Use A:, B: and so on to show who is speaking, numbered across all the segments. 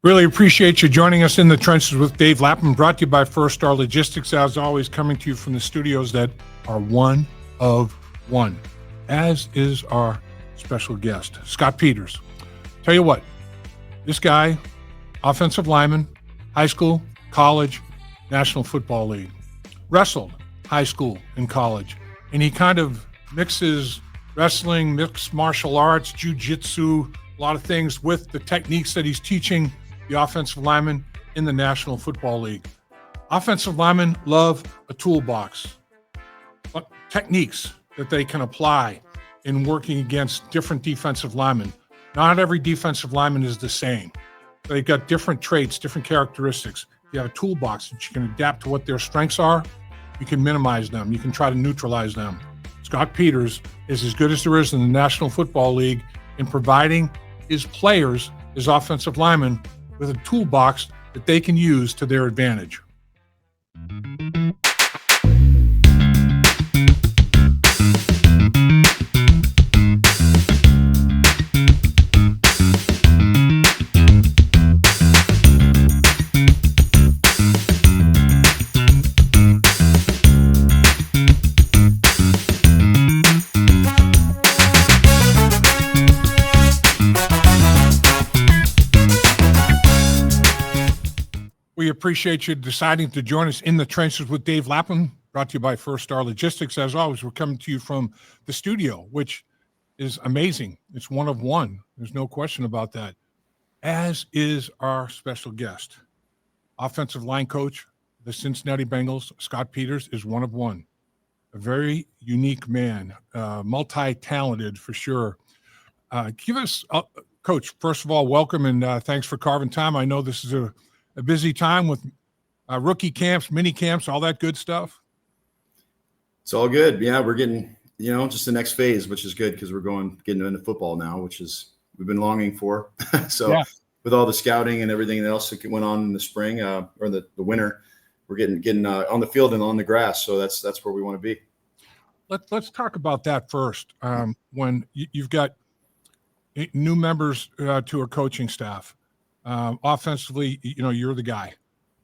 A: Really appreciate you joining us in the trenches with Dave Lapham, brought to you by First Star Logistics, as always, coming to you from the studios that are one of one, as is our special guest, Scott Peters. Tell you what, this guy, offensive lineman, high school, college, National Football League, wrestled high school and college, and he kind of mixes wrestling, mixed martial arts, jiu-jitsu, a lot of things with the techniques that he's teaching the offensive linemen in the National Football League. Offensive linemen love a toolbox, techniques that they can apply in working against different defensive linemen. Not every defensive lineman is the same. They've got different traits, different characteristics. You have a toolbox that you can adapt to what their strengths are. You can minimize them. You can try to neutralize them. Scott Peters is as good as there is in the National Football League in providing his players, his offensive linemen, with a toolbox that they can use to their advantage. We appreciate you deciding to join us in the trenches with Dave Lapham, brought to you by First Star Logistics. As always, we're coming to you from the studio, which is amazing. It's one of one. There's no question about that, as is our special guest. Offensive line coach, the Cincinnati Bengals, Scott Peters, is one of one. A very unique man, multi-talented for sure. Give us, Coach, first of all, welcome and thanks for carving time. I know this is a busy time with rookie camps, mini camps, all that good stuff.
B: It's all good. Yeah, we're getting, just the next phase, which is good because we're getting into football now, which is we've been longing for. So yeah. With all the scouting and everything else that went on in the spring or the winter, we're getting on the field and on the grass. So that's where we want to be.
A: Let's talk about that first. When you've got new members to a coaching staff. Offensively, you're the guy,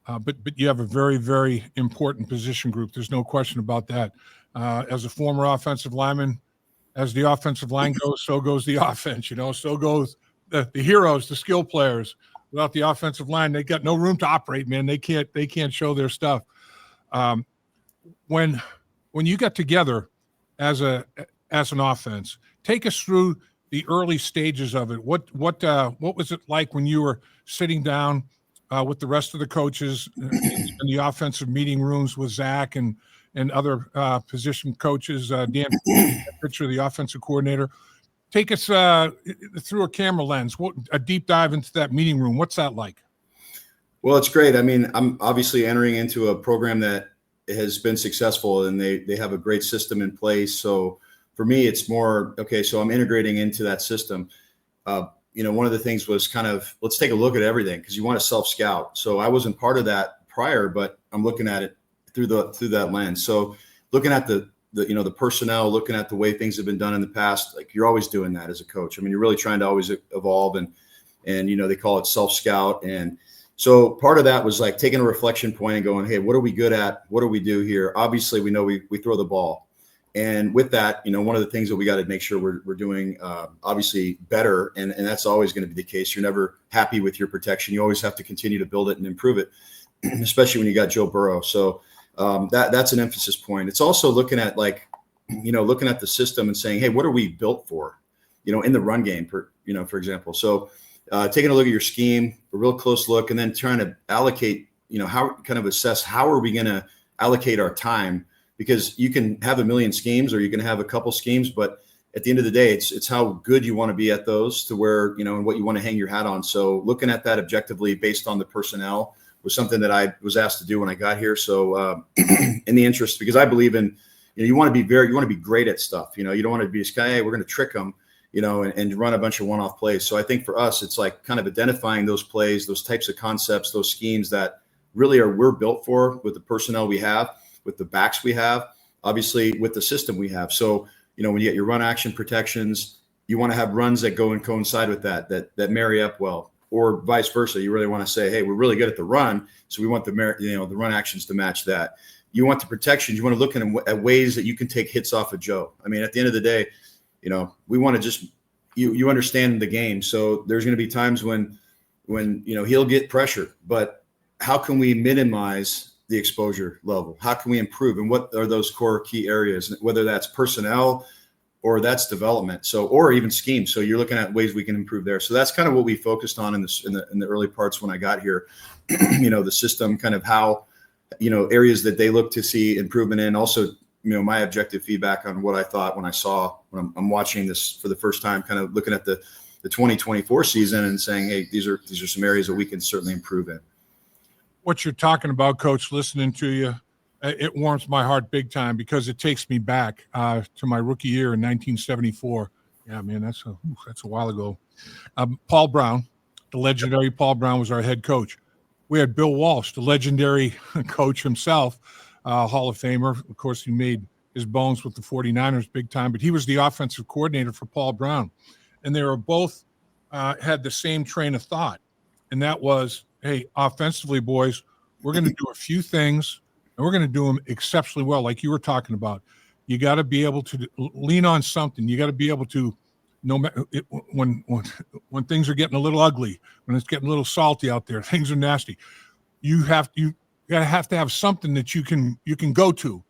A: but you have a very, very important position group. There's no question about that. As a former offensive lineman, as the offensive line goes, so goes the offense. So goes the heroes, the skill players. Without the offensive line, they got no room to operate. Man, they can't show their stuff. When you got together as an offense, take us through the early stages of it. What was it like when you were sitting down with the rest of the coaches in the offensive meeting rooms with Zach and other position coaches, Dan Pitcher, the offensive coordinator? Take us through a camera lens, a deep dive into that meeting room. What's that like?
B: Well, it's great. I mean, I'm obviously entering into a program that has been successful, and they have a great system in place. So for me, it's more, okay, so I'm integrating into that system. One of the things was kind of, let's take a look at everything because you want to self-scout. So I wasn't part of that prior, but I'm looking at it through that lens. So looking at the personnel, looking at the way things have been done in the past, like you're always doing that as a coach. I mean, you're really trying to always evolve and they call it self-scout. And so part of that was like taking a reflection point and going, hey, what are we good at? What do we do here? Obviously, we know we throw the ball. And with that, one of the things that we got to make sure we're doing obviously better, and that's always going to be the case. You're never happy with your protection. You always have to continue to build it and improve it, especially when you got Joe Burrow. So that's an emphasis point. It's also looking at looking at the system and saying, hey, what are we built for? In the run game, for example. So taking a look at your scheme, a real close look, and then trying to allocate, how kind of assess how are we going to allocate our time. Because you can have a million schemes or you can have a couple schemes, but at the end of the day, it's how good you want to be at those to where, and what you want to hang your hat on. So looking at that objectively based on the personnel was something that I was asked to do when I got here. So in the interest, because I believe in, you want to be great at stuff. You don't want to be this guy, hey, we're going to trick them, and run a bunch of one-off plays. So I think for us, it's like kind of identifying those plays, those types of concepts, those schemes that really we're built for with the personnel we have, with the backs we have, obviously with the system we have. So, when you get your run action protections, you want to have runs that go and coincide with that marry up well. or vice versa. You really want to say, hey, we're really good at the run, so we want the run actions to match that. You want the protections. You want to look at ways that you can take hits off of Joe. I mean, at the end of the day, we want to just you understand the game. So there's going to be times when he'll get pressure, but how can we minimize the exposure level? How can we improve? And what are those core key areas, whether that's personnel or that's development, or even scheme. So you're looking at ways we can improve there. So that's kind of what we focused on in the early parts when I got here. The system, kind of how, areas that they look to see improvement in. Also, my objective feedback on what I thought when I'm watching this for the first time, kind of looking at the 2024 season and saying, hey, these are some areas that we can certainly improve in.
A: What you're talking about, Coach, listening to you, it warms my heart big time because it takes me back to my rookie year in 1974. Yeah, man, that's a while ago. Paul Brown, the legendary Paul Brown, was our head coach. We had Bill Walsh, the legendary coach himself, Hall of Famer. Of course, he made his bones with the 49ers big time, but he was the offensive coordinator for Paul Brown. And they were both had the same train of thought, and that was, hey, offensively, boys, we're going to do a few things, and we're going to do them exceptionally well, like you were talking about. You got to be able to lean on something. You got to be able to, no matter when things are getting a little ugly, when it's getting a little salty out there, things are nasty. You have to have something that you can go to,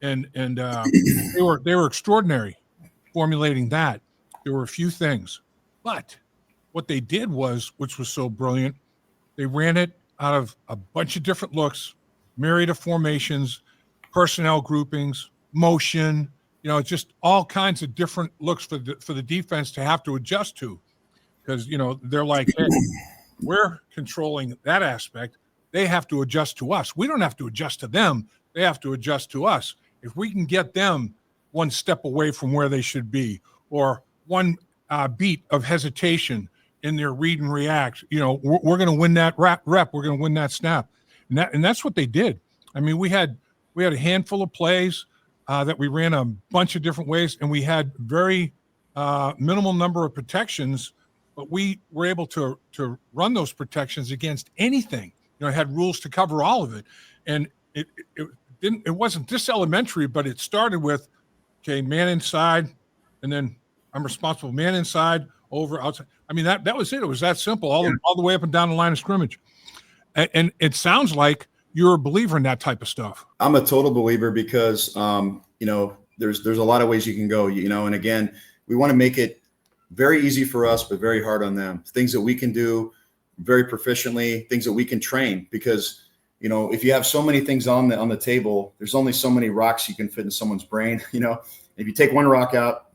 A: and they were extraordinary formulating that. There were a few things, but what they did was, which was so brilliant, they ran it out of a bunch of different looks, myriad of formations, personnel groupings, motion, just all kinds of different looks for the defense to have to adjust to, because they're like, hey, we're controlling that aspect. They have to adjust to us. We don't have to adjust to them. They have to adjust to us. If we can get them one step away from where they should be, or one beat of hesitation in their read and react, we're going to win that rep. We're going to win that snap, and that's what they did. I mean, we had a handful of plays that we ran a bunch of different ways, and we had very minimal number of protections, but we were able to run those protections against anything. It had rules to cover all of it, and it wasn't this elementary, but it started with, okay, man inside, and then I'm responsible, man inside, over, outside. I mean, that was it. It was that simple, all the way up and down the line of scrimmage. And it sounds like you're a believer in that type of stuff.
B: I'm a total believer because, there's a lot of ways you can go, and again, we want to make it very easy for us, but very hard on them. Things that we can do very proficiently, things that we can train, because, if you have so many things on the table, there's only so many rocks you can fit in someone's brain. If you take one rock out,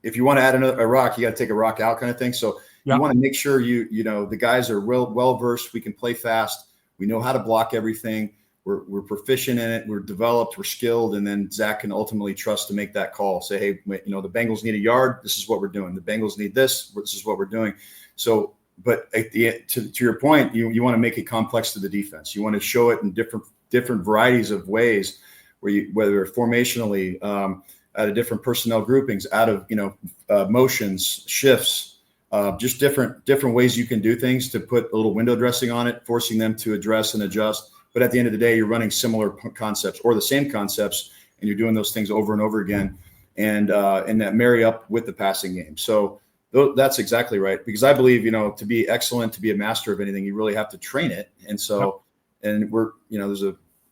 B: if you want to add a rock, you got to take a rock out, kind of thing. So you want to make sure the guys are well versed. We can play fast. We know how to block everything. We're proficient in it. We're developed. We're skilled. And then Zach can ultimately trust to make that call. Say, hey, the Bengals need a yard. This is what we're doing. The Bengals need this. This is what we're doing. So, but to your point, you want to make it complex to the defense. You want to show it in different varieties of ways, whether formationally, out of different personnel groupings, out of motions, shifts, just different ways you can do things to put a little window dressing on it, forcing them to address and adjust. But at the end of the day, you're running similar concepts or the same concepts, and you're doing those things over and over again, and that marry up with the passing game. So that's exactly right, because I believe to be excellent, to be a master of anything, you really have to train it. And so, and we're there's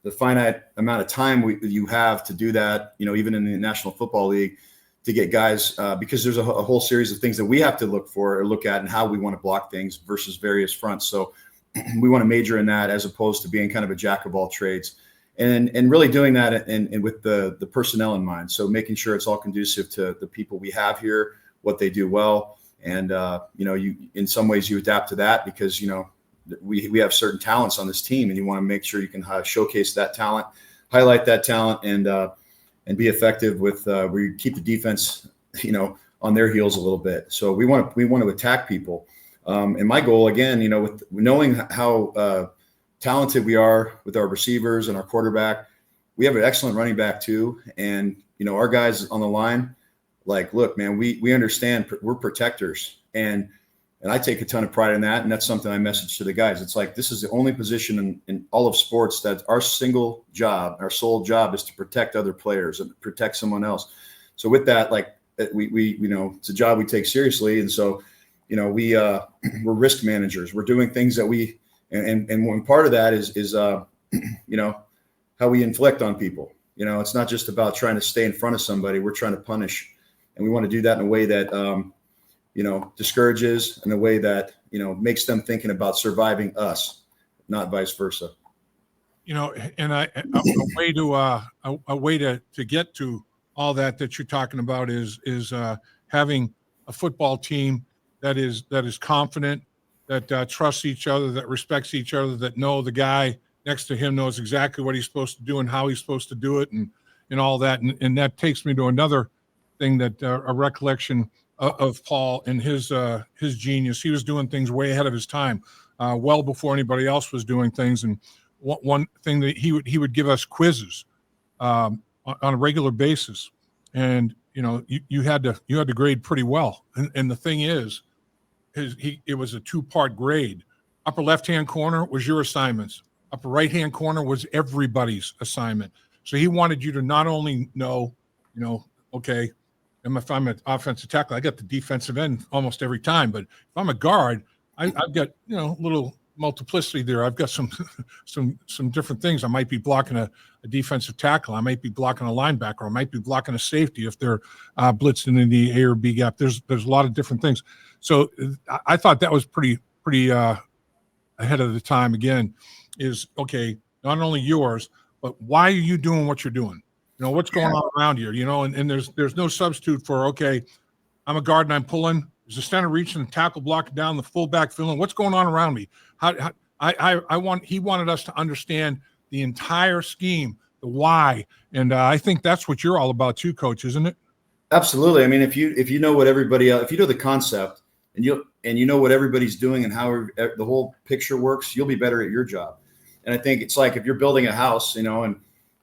B: the finite amount of time you have to do that, even in the National Football League, to get guys, because there's a whole series of things that we have to look at and how we want to block things versus various fronts. So we want to major in that as opposed to being kind of a jack of all trades, and really doing that and with the personnel in mind. So making sure it's all conducive to the people we have here, what they do well. And, you in some ways you adapt to that because, we have certain talents on this team, and you want to make sure you can showcase that talent, highlight that talent, and be effective with where you keep the defense, on their heels a little bit. So we want to attack people. And my goal, again, with knowing how talented we are with our receivers and our quarterback, we have an excellent running back too. And, our guys on the line, like, look, man, we understand we're protectors, and And I take a ton of pride in that. And that's something I message to the guys. It's like, this is the only position in all of sports that our sole job is to protect other players and protect someone else. So with that, like we it's a job we take seriously. And so, we're risk managers. We're doing things that and one part of that is how we inflict on people. It's not just about trying to stay in front of somebody. We're trying to punish. And we want to do that in a way that, discourages, in a way that, makes them thinking about surviving us, not vice versa.
A: And a way to get to all that you're talking about is having a football team that is confident, that trusts each other, that respects each other, that know the guy next to him knows exactly what he's supposed to do and how he's supposed to do it, and all that. And that takes me to another thing, that a recollection of Paul and his genius. He was doing things way ahead of his time, well before anybody else was doing things. And one thing that he would give us quizzes on a regular basis, and you had to grade pretty well. And the thing is, it was a 2-part grade. Upper left-hand corner was your assignments. Upper right-hand corner was everybody's assignment. So he wanted you to not only know, okay, if I'm an offensive tackle, I got the defensive end almost every time. But if I'm a guard, I've got, little multiplicity there. I've got some different things. I might be blocking a defensive tackle. I might be blocking a linebacker. I might be blocking a safety if they're blitzing in the A or B gap. There's a lot of different things. So I thought that was pretty ahead of the time. Again, is okay, not only yours, but why are you doing what you're doing? What's going on around here, and there's no substitute for, okay, I'm a guard and I'm pulling. There's a center reaching, the tackle blocking down, the fullback filling. What's going on around me? He wanted us to understand the entire scheme, the why. And I think that's what you're all about too, Coach, isn't it?
B: Absolutely. I mean, if you know what everybody else, if you know the concept and you know what everybody's doing and how the whole picture works, you'll be better at your job. And I think it's like if you're building a house, and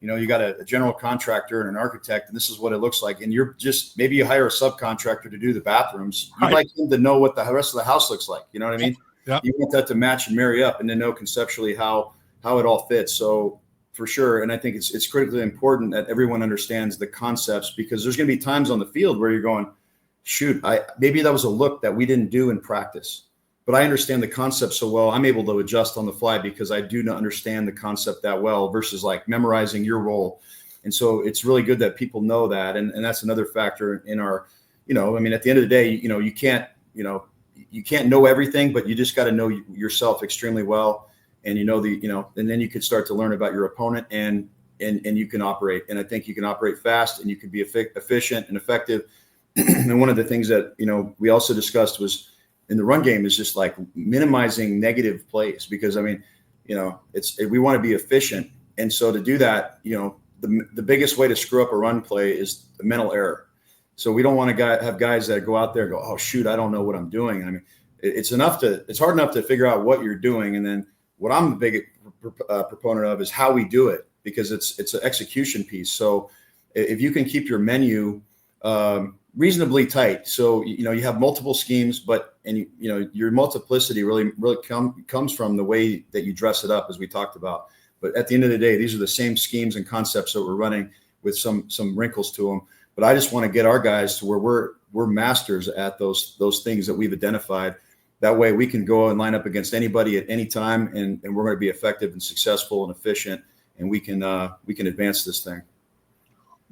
B: you got a general contractor and an architect, and this is what it looks like. And maybe you hire a subcontractor to do the bathrooms. You'd like him to know what the rest of the house looks like. You know what I mean? Yeah. You want that to match and marry up, and then know conceptually how it all fits. So for sure. And I think it's critically important that everyone understands the concepts, because there's going to be times on the field where you're going, shoot, maybe that was a look that we didn't do in practice, but I understand the concept so well, I'm able to adjust on the fly because I do not understand the concept that well, versus like memorizing your role. And so it's really good that people know that. And that's another factor in our, at the end of the day, you can't know everything, but you just got to know yourself extremely well. And and then you could start to learn about your opponent and you can operate. And I think you can operate fast and you can be efficient and effective. And one of the things that, we also discussed was, in the run game, is just like minimizing negative plays, because we want to be efficient. And so to do that, the biggest way to screw up a run play is the mental error. So we don't want to have guys that go out there and go, oh shoot, I don't know what I'm doing. I mean, it's hard enough to figure out what you're doing. And then what I'm a big proponent of is how we do it, because it's an execution piece. So if you can keep your menu reasonably tight, so you have multiple schemes, and your multiplicity really comes from the way that you dress it up, as we talked about. But at the end of the day, these are the same schemes and concepts that we're running with some wrinkles to them. But I just want to get our guys to where we're masters at those things that we've identified. That way we can go and line up against anybody at any time, and we're going to be effective and successful and efficient, and we can advance this thing.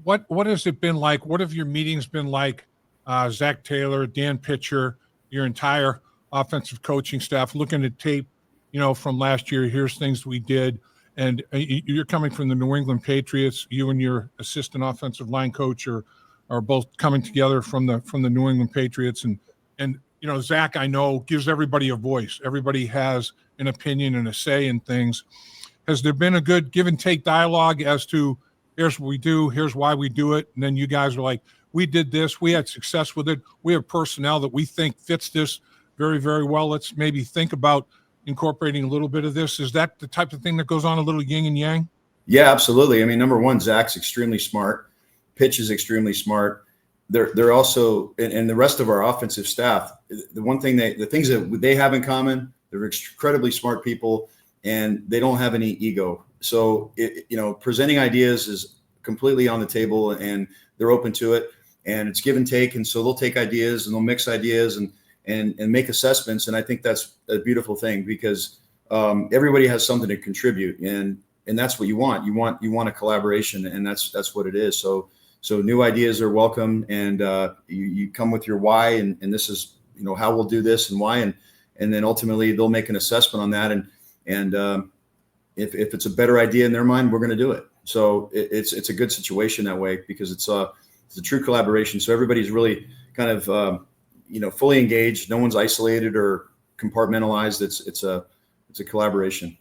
A: What has it been like? What have your meetings been like? Zach Taylor, Dan Pitcher, your entire offensive coaching staff, looking at tape, from last year. Here's things we did, and you're coming from the New England Patriots. You and your assistant offensive line coach are both coming together from the New England Patriots, and Zach, I know, gives everybody a voice. Everybody has an opinion and a say in things. Has there been a good give and take dialogue as to, here's what we do, here's why we do it, and then you guys are like, we did this, we had success with it, we have personnel that we think fits this very, very well, let's maybe think about incorporating a little bit of this? Is that the type of thing that goes on, a little yin and yang?
B: Yeah, absolutely. I mean, number one, Zach's extremely smart. Pitch is extremely smart. they're also, and the rest of our offensive staff, the things that they have in common, they're incredibly smart people, and they don't have any ego. So, presenting ideas is completely on the table, and they're open to it, and it's give and take. And so they'll take ideas and they'll mix ideas and make assessments. And I think that's a beautiful thing, because everybody has something to contribute, and that's what you want. You want a collaboration, and that's what it is. So new ideas are welcome, and you come with your why, and this is how we'll do this and why, and then ultimately they'll make an assessment on that, and if it's a better idea in their mind, we're going to do it. So it's a good situation that way, because it's a true collaboration. So everybody's really kind of fully engaged. No one's isolated or compartmentalized. It's a collaboration.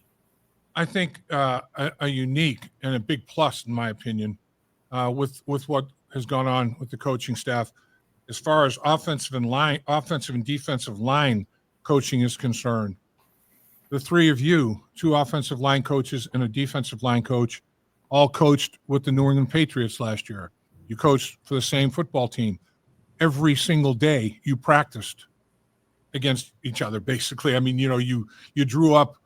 A: I think a unique and a big plus, in my opinion, with what has gone on with the coaching staff, as far as offensive and defensive line coaching is concerned. The three of you, 2 offensive line coaches and a defensive line coach, all coached with the New England Patriots last year. You coached for the same football team. Every single day you practiced against each other, basically. I mean, you drew up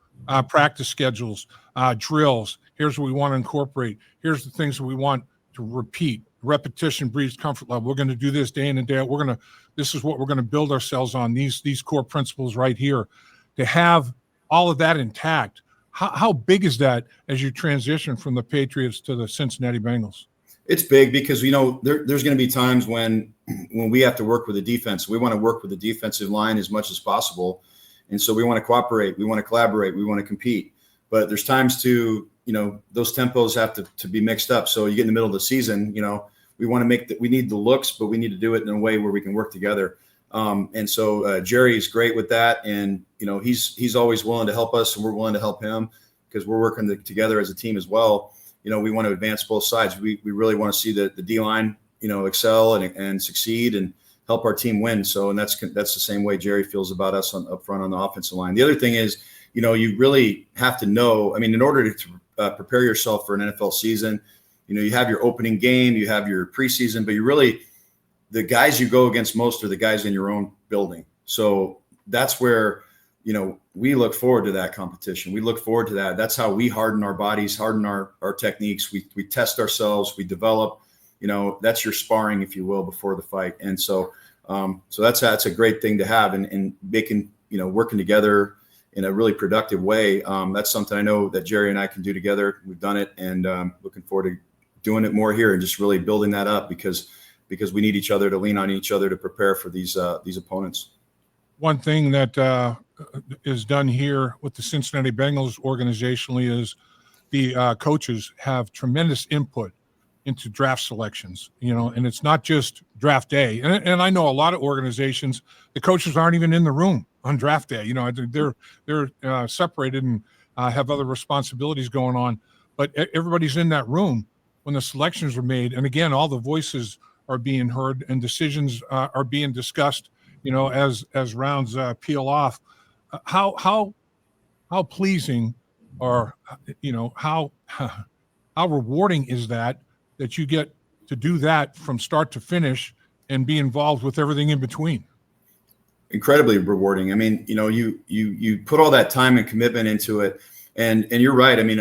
A: practice schedules, drills. Here's what we want to incorporate. Here's the things that we want to repeat. Repetition breeds comfort level. We're going to do this day in and day out. This is what we're going to build ourselves on, these core principles right here. To have all of that intact, how big is that as you transition from the Patriots to the Cincinnati Bengals?
B: It's big, because there's going to be times when we have to work with the defense. We want to work with the defensive line as much as possible, and so we want to cooperate, we want to collaborate, we want to compete. But there's times to those tempos have to be mixed up. So you get in the middle of the season, we want to we need the looks, but we need to do it in a way where we can work together. And so Jerry is great with that, and he's always willing to help us, and we're willing to help him, because we're working together as a team as well. We want to advance both sides. We really want to see the D-line excel and succeed and help our team win. So, and that's the same way Jerry feels about us up front on the offensive line. The other thing is, you really have to know. I mean, in order to prepare yourself for an NFL season, you have your opening game, you have your preseason, but the guys you go against most are the guys in your own building. So that's where, we look forward to that competition. We look forward to that. That's how we harden our bodies, harden our techniques. We test ourselves, we develop, that's your sparring, if you will, before the fight. And so that's a great thing to have, and making, working together in a really productive way. That's something I know that Jerry and I can do together. We've done it, and looking forward to doing it more here, and just really building that up, because we need each other to lean on each other to prepare for these opponents.
A: One thing that is done here with the Cincinnati Bengals organizationally is the coaches have tremendous input into draft selections, and it's not just draft day. And I know a lot of organizations, the coaches aren't even in the room on draft day. They're separated and have other responsibilities going on, but everybody's in that room when the selections are made. And again, all the voices are being heard and decisions are being discussed, as rounds peel off. How pleasing, or how rewarding is that you get to do that from start to finish and be involved with everything in between?
B: Incredibly rewarding. I mean, you put all that time and commitment into it, and you're right. I mean,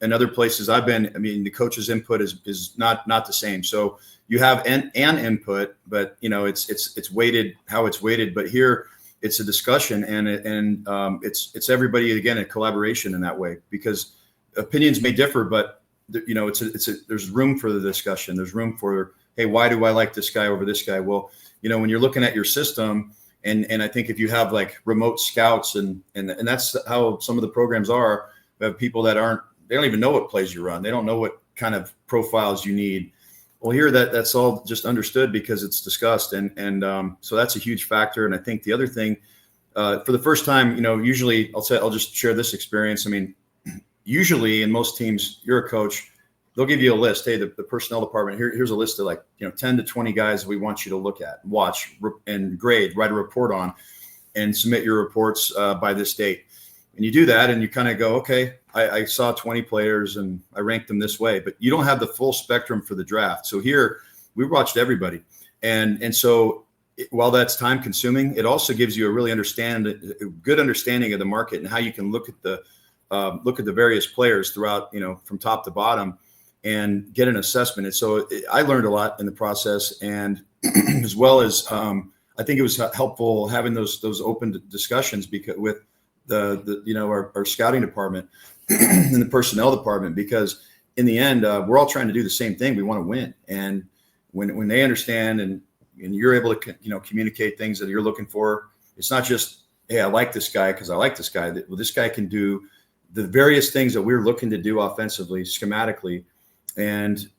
B: in other places I've been, the coach's input is not the same. So you have an input, but it's weighted how it's weighted. But here it's a discussion, and it's everybody, again, a collaboration in that way, because opinions may differ, but there's room for the discussion. There's room for, hey, why do I like this guy over this guy? Well, when you're looking at your system, and I think if you have like remote scouts, and that's how some of the programs are, we have people that they don't even know what plays you run. They don't know what kind of profiles you need. Well, here that's all just understood because it's discussed, and so that's a huge factor. And I think the other thing, for the first time, usually I'll just share this experience. I mean, usually in most teams, you're a coach, they'll give you a list. Hey, the personnel department, here's a list of 10 to 20 guys we want you to look at, watch, and grade, write a report on, and submit your reports by this date. And you do that, and you kind of go, okay, I saw 20 players and I ranked them this way, but you don't have the full spectrum for the draft. So here we watched everybody. And so while that's time consuming, it also gives you a good understanding of the market and how you can look at the various players throughout, from top to bottom, and get an assessment. And so I learned a lot in the process, and as well as I think it was helpful having those open discussions because with our scouting department and the personnel department, because in the end, we're all trying to do the same thing. We want to win. And when they understand and you're able to, communicate things that you're looking for, it's not just, hey, I like this guy because I like this guy. Well, this guy can do the various things that we're looking to do offensively, schematically. And,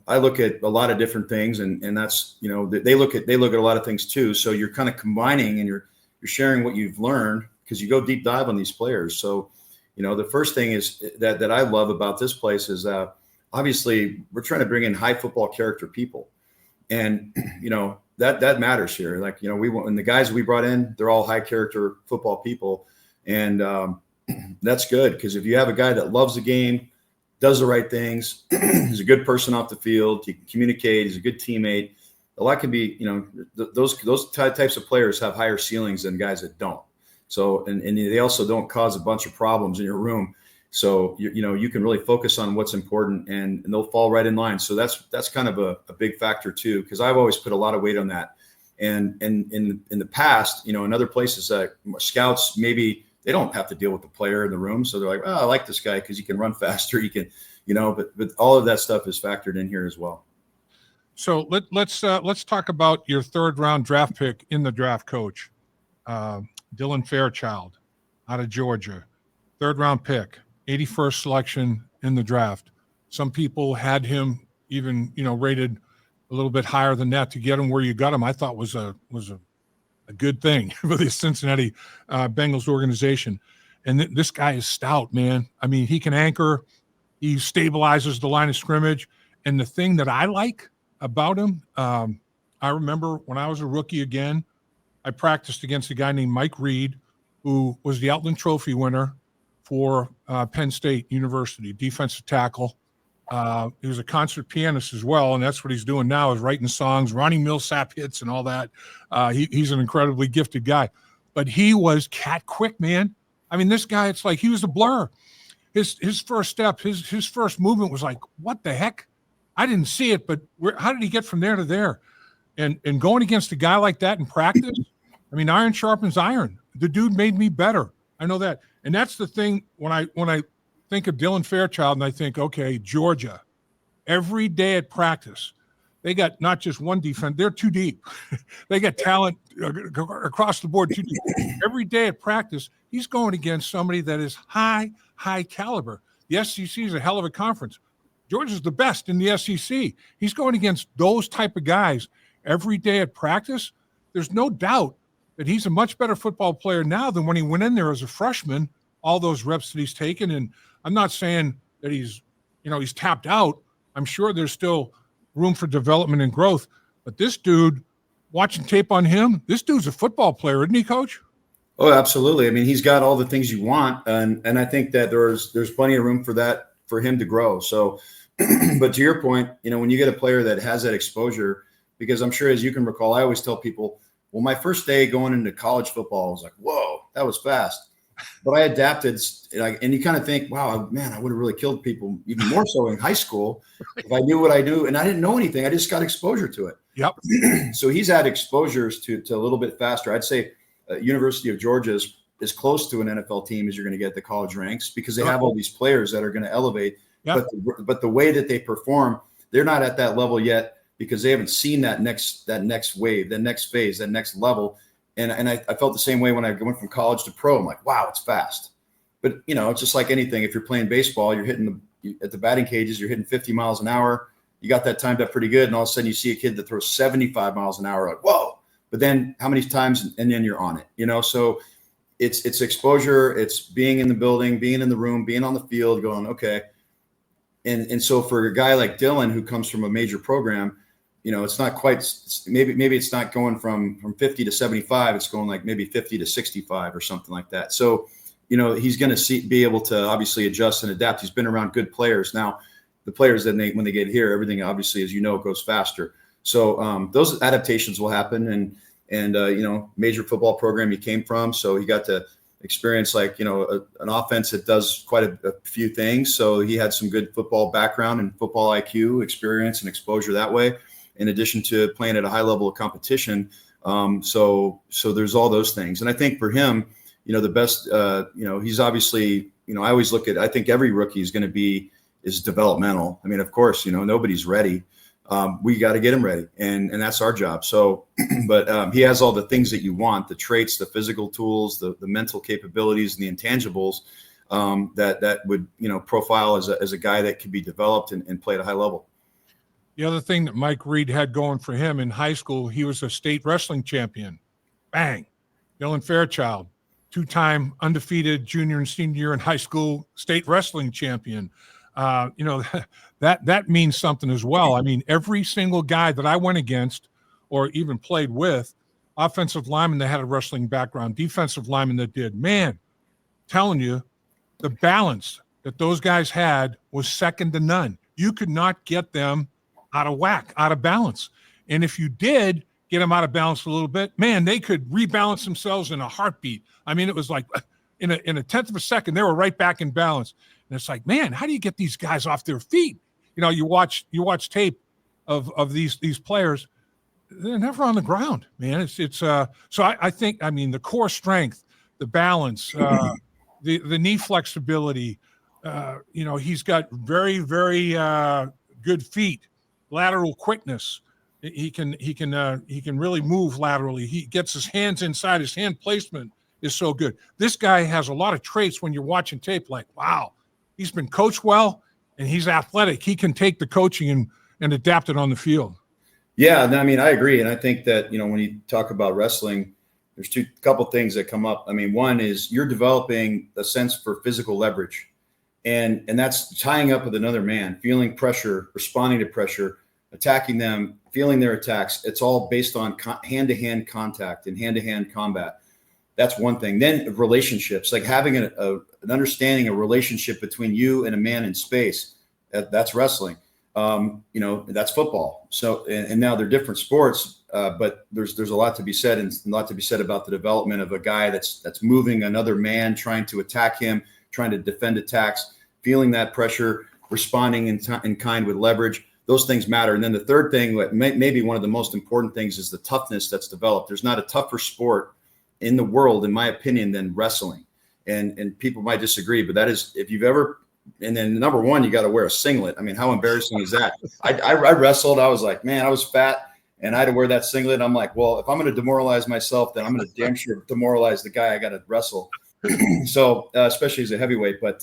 B: I look at a lot of different things, and that's, they look at a lot of things too. So you're kind of combining and you're sharing what you've learned, because you go deep dive on these players. So, the first thing is that I love about this place is obviously we're trying to bring in high football character people. And, that matters here. Like, and the guys we brought in, they're all high character football people. And that's good, because if you have a guy that loves the game, does the right things, he's a good person off the field, he can communicate, he's a good teammate, a lot can be, those types of players have higher ceilings than guys that don't. So, and they also don't cause a bunch of problems in your room. So, you can really focus on what's important, and they'll fall right in line. So that's kind of a big factor too, because I've always put a lot of weight on that. And in the past, in other places, scouts, maybe they don't have to deal with the player in the room. So they're like, oh, I like this guy because he can run faster. He can, but all of that stuff is factored in here as well.
A: So let's talk about your third round draft pick in the draft, coach. Dylan Fairchild out of Georgia, third round pick, 81st selection in the draft. Some people had him even, rated a little bit higher than that. To get him where you got him, I thought was a good thing for the Cincinnati Bengals organization. And this guy is stout, man. I mean, he can anchor, he stabilizes the line of scrimmage. And the thing that I like about him, I remember when I was a rookie again, I practiced against a guy named Mike Reed, who was the Outland Trophy winner for Penn State University, defensive tackle. He was a concert pianist as well, and that's what he's doing now, is writing songs, Ronnie Millsap hits and all that. He's an incredibly gifted guy. But he was cat quick, man. I mean, this guy, it's like he was a blur. His first step, his first movement was like, what the heck? I didn't see it, but how did he get from there to there? And going against a guy like that in practice, I mean, iron sharpens iron. The dude made me better. I know that. And that's the thing when I think of Dylan Fairchild and I think, okay, Georgia, every day at practice, they got not just one defense, they're too deep. They got talent across the board too deep. Every day at practice, he's going against somebody that is high caliber. The SEC is a hell of a conference. Georgia's the best in the SEC. He's going against those type of guys every day at practice. There's no doubt that he's a much better football player now than when he went in there as a freshman, all those reps that he's taken. And I'm not saying that he's tapped out. I'm sure there's still room for development and growth. But this dude, watching tape on him, this dude's a football player, isn't he, Coach?
B: Oh, absolutely. I mean, he's got all the things you want. And I think that there's plenty of room for him to grow. So, but to your point, when you get a player that has that exposure, because I'm sure, as you can recall, I always tell people, well, my first day going into college football, I was like, whoa, that was fast. But I adapted, and you kind of think, wow, man, I would have really killed people even more so in high school if I knew what I knew. And I didn't know anything. I just got exposure to it.
A: Yep.
B: So he's had exposures to a little bit faster. I'd say University of Georgia is as close to an NFL team as you're going to get at the college ranks, because they have all these players that are going to elevate. Yep. But the way that they perform, they're not at that level yet, because they haven't seen that next wave, that next phase, that next level. And I felt the same way when I went from college to pro. I'm like, wow, it's fast. But, it's just like anything. If you're playing baseball, you're hitting at the batting cages, you're hitting 50 miles an hour. You got that timed up pretty good. And all of a sudden you see a kid that throws 75 miles an hour, like, whoa. But then how many times, and then you're on it, so it's exposure. It's being in the building, being in the room, being on the field, going, okay. And so for a guy like Dylan, who comes from a major program, it's not quite, maybe it's not going from 50 to 75. It's going like maybe 50 to 65 or something like that. So, he's going to be able to obviously adjust and adapt. He's been around good players. Now, the players that when they get here, everything obviously, as goes faster. So those adaptations will happen, and major football program he came from, so he got to experience an offense that does quite a few things. So he had some good football background and football IQ experience and exposure that way, in addition to playing at a high level of competition. So there's all those things. And I think for him, the best, he's obviously, I always I think every rookie is developmental. I mean, of course, nobody's ready. We got to get him ready, and that's our job. So, but he has all the things that you want: the traits, the physical tools, the mental capabilities, and the intangibles that would profile as a guy that could be developed and play at a high level.
A: The other thing that Mike Reed had going for him in high school, he was a state wrestling champion. Bang, Dylan Fairchild, 2-time undefeated junior and senior year in high school state wrestling champion. That means something as well. I mean, every single guy that I went against or even played with, offensive lineman that had a wrestling background, defensive lineman that did, man, telling you, the balance that those guys had was second to none. You could not get them out of whack, out of balance. And if you did get them out of balance a little bit, man, they could rebalance themselves in a heartbeat. I mean, it was like in a tenth of a second, they were right back in balance. And it's like, man, how do you get these guys off their feet? You watch tape of these players, they're never on the ground, man. So I think, I mean, the core strength, the balance, the knee flexibility, he's got very, very good feet, lateral quickness. He can really move laterally. He gets his hands inside. His hand placement is so good. This guy has a lot of traits when you're watching tape, like, wow, he's been coached well and he's athletic. He can take the coaching and adapt it on the field.
B: Yeah, I mean, I agree. And I think that, when you talk about wrestling, there's couple things that come up. I mean, one is you're developing a sense for physical leverage, and that's tying up with another man, feeling pressure, responding to pressure, attacking them, feeling their attacks. It's all based on hand-to-hand contact and hand-to-hand combat. That's one thing. Then relationships, like having an understanding, a relationship between you and a man in space. That's wrestling. That's football. So, and now they're different sports, but there's a lot to be said, and a lot to be said about the development of a guy that's moving another man, trying to attack him, trying to defend attacks, feeling that pressure, responding in kind with leverage. Those things matter. And then the third thing, maybe one of the most important things, is the toughness that's developed. There's not a tougher sport in the world, in my opinion, than wrestling. And people might disagree, but that is, if you've ever. And then number one, you got to wear a singlet. I mean, how embarrassing is that? I wrestled. I was like, man, I was fat, and I had to wear that singlet. I'm like, well, if I'm going to demoralize myself, then I'm going to damn sure demoralize the guy I got to wrestle. So, especially as a heavyweight. But,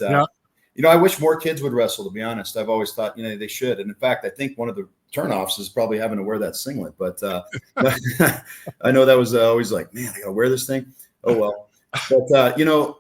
B: I wish more kids would wrestle, to be honest. I've always thought, they should. And in fact, I think one of the turnoffs is probably having to wear that singlet. But I know that was always like, man, I got to wear this thing. Oh, well. But,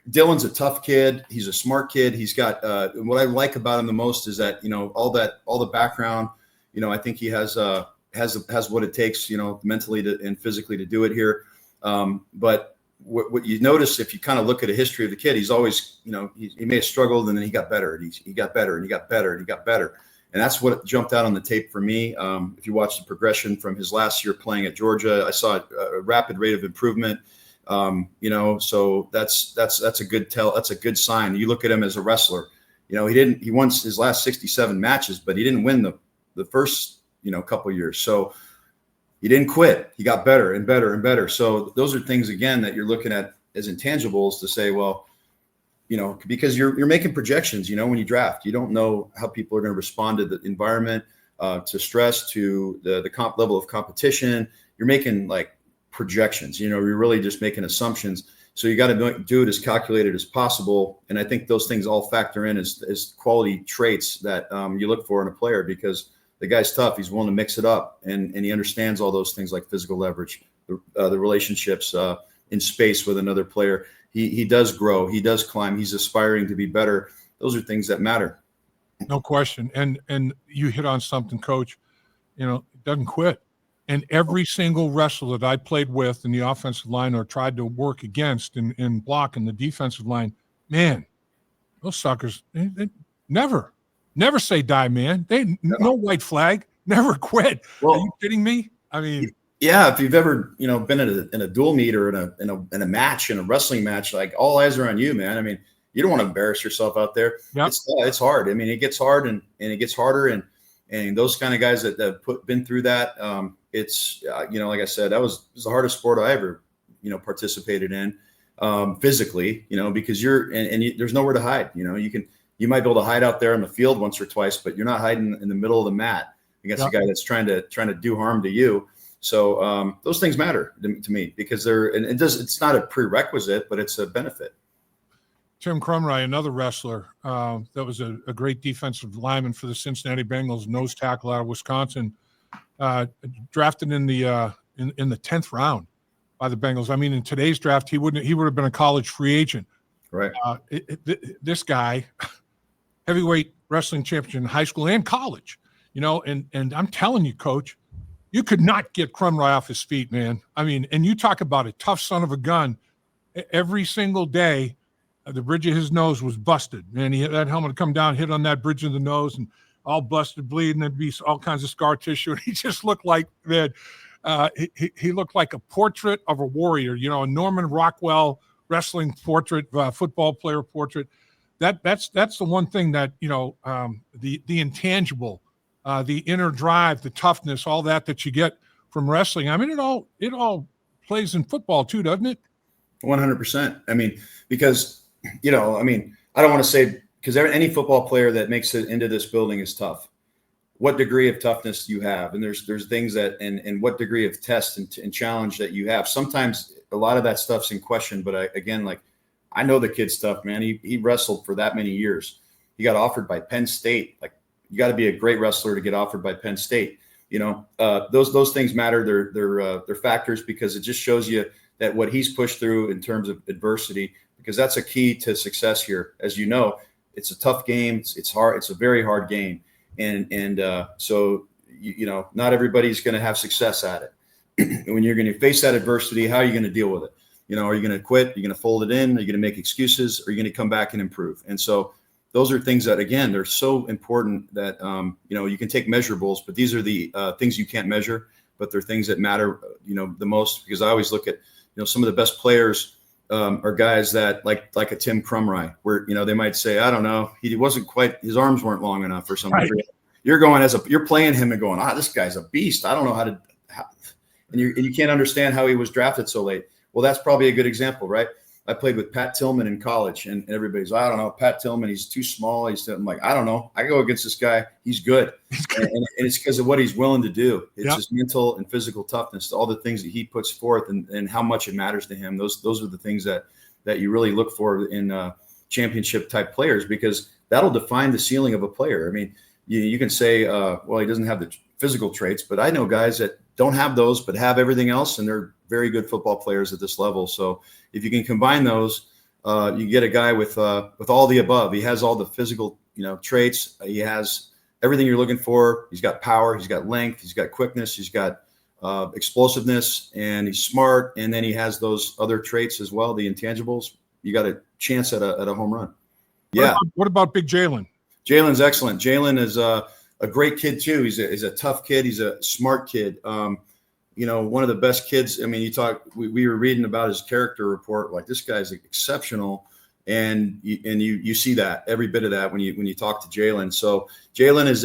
B: Dylan's a tough kid. He's a smart kid. He's got what I like about him the most is that all the background. I think he has what it takes, mentally and physically to do it here. But what you notice if you kind of look at a history of the kid, he's always he may have struggled, and then he got better, and he got better, and he got better, and he got better. And that's what jumped out on the tape for me. If you watch the progression from his last year playing at Georgia, I saw a rapid rate of improvement. So that's a good tell. That's a good sign. You look at him as a wrestler, he won his last 67 matches, but he didn't win the first, couple years. So he didn't quit. He got better and better and better. So those are things, again, that you're looking at as intangibles to say, well, because you're making projections, when you draft, you don't know how people are going to respond to the environment, to stress, to the level of competition. You're making projections, you're really just making assumptions. So you got to do it as calculated as possible. And I think those things all factor in as quality traits that you look for in a player, because the guy's tough. He's willing to mix it up, and he understands all those things like physical leverage, the relationships in space with another player. He does grow. He does climb. He's aspiring to be better. Those are things that matter.
A: No question. And you hit on something, Coach. Doesn't quit. And every single wrestler that I played with in the offensive line or tried to work against in blocking the defensive line, man, those suckers, they never say die, man. No white flag. Never quit.
B: Well,
A: are you kidding me? I mean,
B: yeah, if you've ever, been in a dual meet or in a match, in a wrestling match, like all eyes are on you, man. I mean, you don't want to embarrass yourself out there.
A: yep.
B: It's hard. I mean, it gets hard and it gets harder. And those kind of guys that been through that, it's, like I said, it was the hardest sport I ever, participated in, physically, because there's nowhere to hide. You might be able to hide out there on the field once or twice, but you're not hiding in the middle of the mat against a guy that's trying to do harm to you. So those things matter to me because it's not a prerequisite, but it's a benefit.
A: Tim Crumry, another wrestler that was a great defensive lineman for the Cincinnati Bengals, nose tackle out of Wisconsin, drafted in the 10th round by the Bengals. I mean, in today's draft, he would have been a college free agent.
B: Right.
A: This guy, heavyweight wrestling champion in high school and college, and I'm telling you, Coach, you could not get Crumry off his feet, man. I mean, and you talk about a tough son of a gun. Every single day, the bridge of his nose was busted, man. That helmet would come down, hit on that bridge of the nose, and all busted, bleeding. There'd be all kinds of scar tissue. He just looked like, man, he looked like a portrait of a warrior, a Norman Rockwell wrestling portrait, football player portrait. That's the one thing that, the intangible, the inner drive, the toughness, all that you get from wrestling. I mean, it all plays in football too, doesn't it?
B: 100%. I mean, because, I don't want to say, because any football player that makes it into this building is tough. What degree of toughness you have, and there's things that, and what degree of test and challenge that you have. Sometimes a lot of that stuff's in question, but I know the kid's tough, man. He wrestled for that many years. He got offered by Penn State. Like, you got to be a great wrestler to get offered by Penn State. Those things matter. They're factors because it just shows you that what he's pushed through in terms of adversity, because that's a key to success here. As you know, it's a tough game. It's hard. It's a very hard game. So not everybody's going to have success at it. When you're going to face that adversity, how are you going to deal with it? Are you going to quit? Are you going to fold it in? Are you going to make excuses? Or are you going to come back and improve? And so those are things that, again, they're so important that, you can take measurables, but these are the things you can't measure, but they're things that matter, the most, because I always look at, some of the best players are guys that like a Tim Crumry, where, they might say, I don't know, he wasn't quite, his arms weren't long enough or something. Right. You're playing him and going, this guy's a beast. I don't know and you can't understand how he was drafted so late. Well, that's probably a good example, right? I played with Pat Tillman in college, and everybody's, I don't know, Pat Tillman, he's too small. I'm like, I don't know. I go against this guy. He's good. And it's because of what he's willing to do. It's his mental and physical toughness, all the things that he puts forth and how much it matters to him. Those are the things that you really look for in championship type players, because that'll define the ceiling of a player. I mean, you can say, well, he doesn't have the physical traits, but I know guys that don't have those, but have everything else, and they're very good football players at this level. So if you can combine those, you get a guy with all the above. He has all the physical, traits. He has everything you're looking for. He's got power. He's got length. He's got quickness. He's got explosiveness, and he's smart. And then he has those other traits as well, the intangibles. You got a chance at a home run.
A: What about Big Jaylen?
B: Jaylen's excellent. Jaylen is a great kid too. He's a tough kid. He's a smart kid. One of the best kids. I mean, we were reading about his character report. Like, this guy's exceptional. And you see that, every bit of that when you talk to Jaylen. So Jaylen is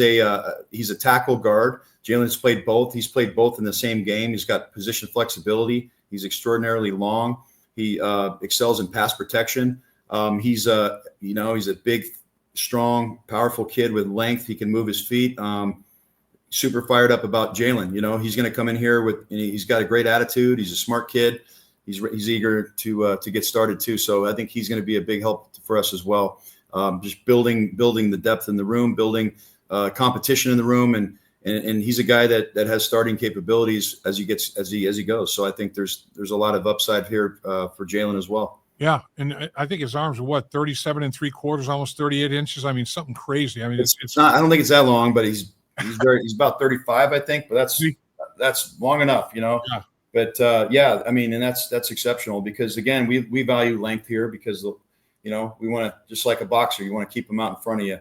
B: he's a tackle guard. Jaylen's played both. He's played both in the same game. He's got position flexibility. He's extraordinarily long. He excels in pass protection. He's a big, strong, powerful kid with length. He can move his feet. Super fired up about Jaylen. He's going to come in here he's got a great attitude. He's a smart kid. He's eager to get started too. So I think he's going to be a big help for us as well. Just building the depth in the room, building competition in the room, and he's a guy that has starting capabilities as he goes. So I think there's a lot of upside here for Jaylen as well.
A: Yeah, and I think his arms are 37 3/4, almost 38 inches. I mean, something crazy. I mean,
B: it's not. I don't think it's that long, but he's about 35, I think. But that's long enough, Yeah. But I mean, and that's exceptional, because again, we value length here, because we want to, just like a boxer, you want to keep them out in front of you.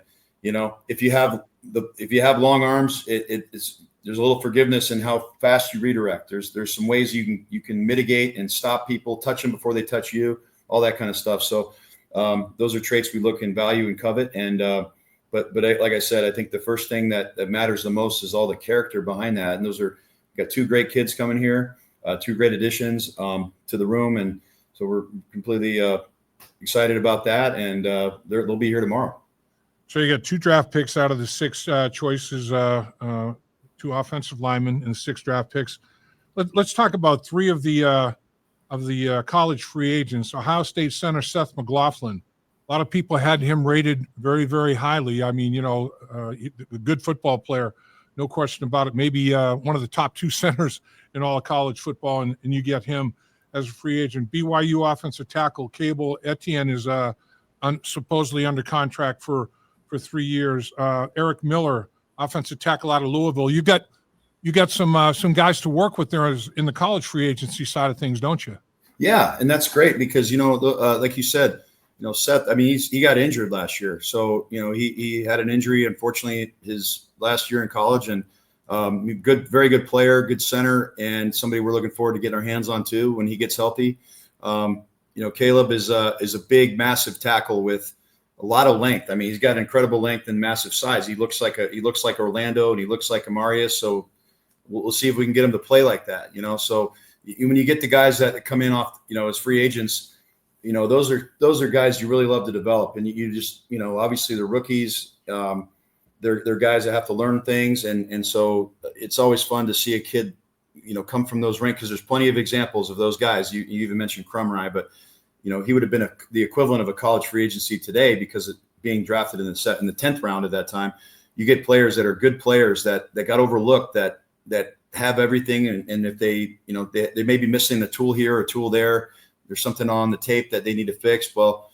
B: If you have long arms, it's there's a little forgiveness in how fast you redirect. There's some ways you can mitigate and stop people, touch them before they touch you, all that kind of stuff. So those are traits we look and value and covet. And but like I said, I think the first thing that matters the most is all the character behind that. And those are, got two great kids coming here, two great additions to the room, and so we're completely excited about that. And they'll be here tomorrow.
A: So you got 2 draft picks out of the 6 choices, 2 offensive linemen and 6 draft picks. Let's talk about 3 of the college free agents. Ohio State center Seth McLaughlin. A lot of people had him rated very, very highly. I mean, a good football player, no question about it. Maybe one of the top 2 centers in all of college football, and you get him as a free agent. BYU offensive tackle Cable Etienne is supposedly under contract for 3 years. Eric Miller, offensive tackle out of Louisville. You got some guys to work with there in the college free agency side of things, don't you?
B: Yeah, and that's great because like you said, Seth. I mean, he got injured last year, so he had an injury, unfortunately, his last year in college, and very good player, good center, and somebody we're looking forward to getting our hands on too when he gets healthy. Caleb is a big, massive tackle with a lot of length. I mean, he's got incredible length and massive size. He looks like Orlando, and he looks like Amarius. So we'll see if we can get him to play like that. So when you get the guys that come in off, as free agents, those are guys you really love to develop. And you just, obviously they're rookies. They're guys that have to learn things. And so it's always fun to see a kid, come from those ranks, because there's plenty of examples of those guys. You even mentioned Crumry, but he would have been the equivalent of a college free agency today because of being drafted in the 10th round at that time. You get players that are good players that got overlooked, that have everything. And if they may be missing a tool here or a tool there, there's something on the tape that they need to fix. Well,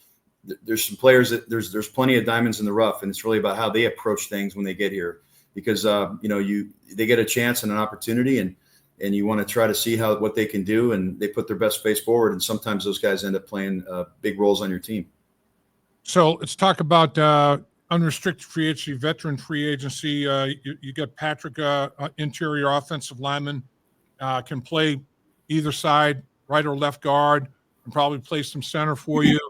B: there's some players that there's plenty of diamonds in the rough, and it's really about how they approach things when they get here, because they get a chance and an opportunity, and you want to try to see what they can do, and they put their best face forward. And sometimes those guys end up playing big roles on your team. So
A: let's talk about unrestricted free agency, veteran free agency. You got Patrick, interior offensive lineman, can play either side, right or left guard, and probably play some center for you.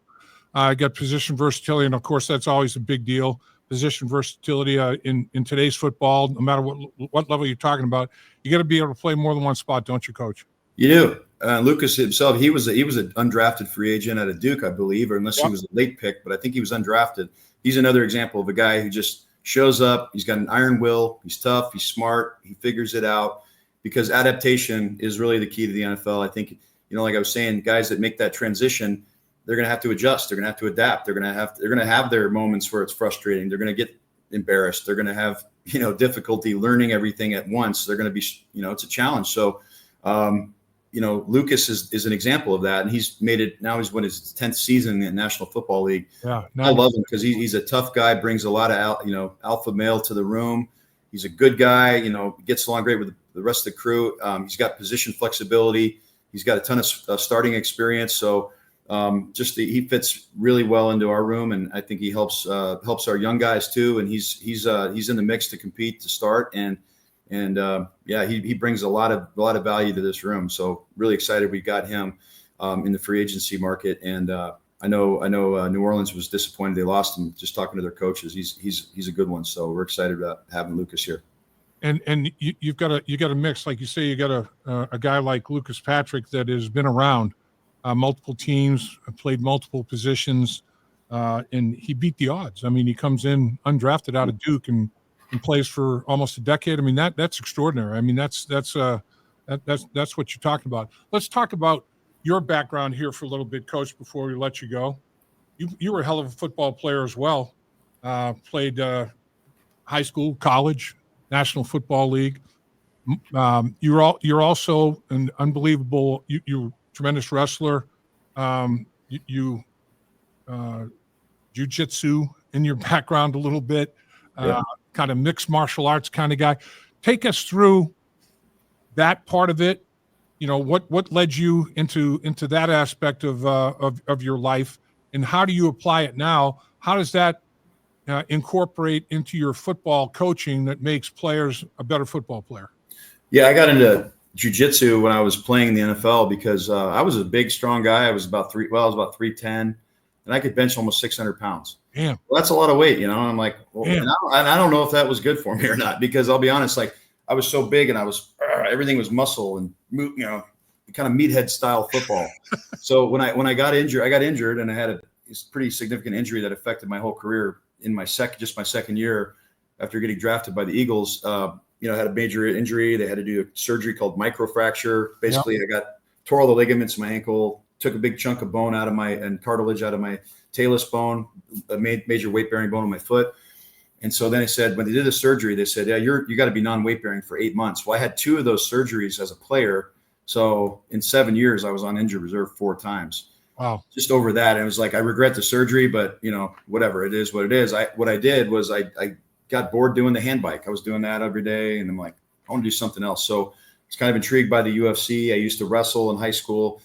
A: Got position versatility, and of course that's always a big deal. Position versatility in today's football, no matter what level you're talking about, you got to be able to play more than one spot, don't you, Coach?
B: You do. Lucas himself, he was an undrafted free agent out of Duke, I believe, or unless he was a late pick, but I think he was undrafted. He's another example of a guy who just shows up. He's got an iron will. He's tough. He's smart. He figures it out, because adaptation is really the key to the NFL. I think, like I was saying, guys that make that transition, they're going to have to adjust. They're going to have to adapt. They're going to have their moments where it's frustrating. They're going to get embarrassed. They're going to have, difficulty learning everything at once. They're going to be, it's a challenge. So, Lucas is an example of that. And he's made it, now he's his 10th season in the National Football League.
A: Yeah,
B: I love him because he's a tough guy, brings a lot of, alpha male to the room. He's a good guy, gets along great with the rest of the crew. He's got position flexibility. He's got a ton of starting experience. So, he fits really well into our room, and I think he helps our young guys too. And he's in the mix to compete to start, and he brings a lot of value to this room. So really excited we got him in the free agency market. And I know New Orleans was disappointed they lost him. Just talking to their coaches, he's a good one. So we're excited about having Lucas here.
A: And you got a mix, like you say. You got a guy like Lucas Patrick that has been around. Multiple teams, played multiple positions, and he beat the odds. I mean, he comes in undrafted out of Duke and plays for almost a decade. I mean, that's extraordinary. I mean, that's what you're talking about. Let's talk about your background here for a little bit, Coach, before we let you go. You were a hell of a football player as well. Played high school, college, National Football League. You're also an unbelievable. You tremendous wrestler. You jiu-jitsu in your background a little bit, kind of mixed martial arts kind of guy. Take us through that part of it. What led you into that aspect of your life, and how do you apply it now? How does that incorporate into your football coaching that makes players a better football player?
B: Yeah, I got into jiu-jitsu when I was playing in the NFL because I was a big, strong guy. I was about 310, and I could bench almost 600 pounds.
A: Damn.
B: Well, that's a lot of weight, you know. And I'm like, well, and I don't know if that was good for me or not, because I'll be honest, like I was so big and I was everything was muscle and, you know, kind of meathead style football. So when I got injured, and I had a pretty significant injury that affected my whole career in my second year after getting drafted by the Eagles. You know, I had a major injury. They had to do a surgery called microfracture. Basically, I tore all the ligaments in my ankle, took a big chunk of bone and cartilage out of my talus bone, a major weight bearing bone in my foot. And so then they said, when they did the surgery, they said, yeah, you got to be non-weight bearing for 8 months. Well, I had 2 of those surgeries as a player. So in 7 years, I was on injured reserve 4 times.
A: Wow.
B: Just over that. And it was like, I regret the surgery, but you know, whatever, it is what it is. What I did was I got bored doing the hand bike. I was doing that every day. And I'm like, I want to do something else. So I was kind of intrigued by the UFC. I used to wrestle in high school.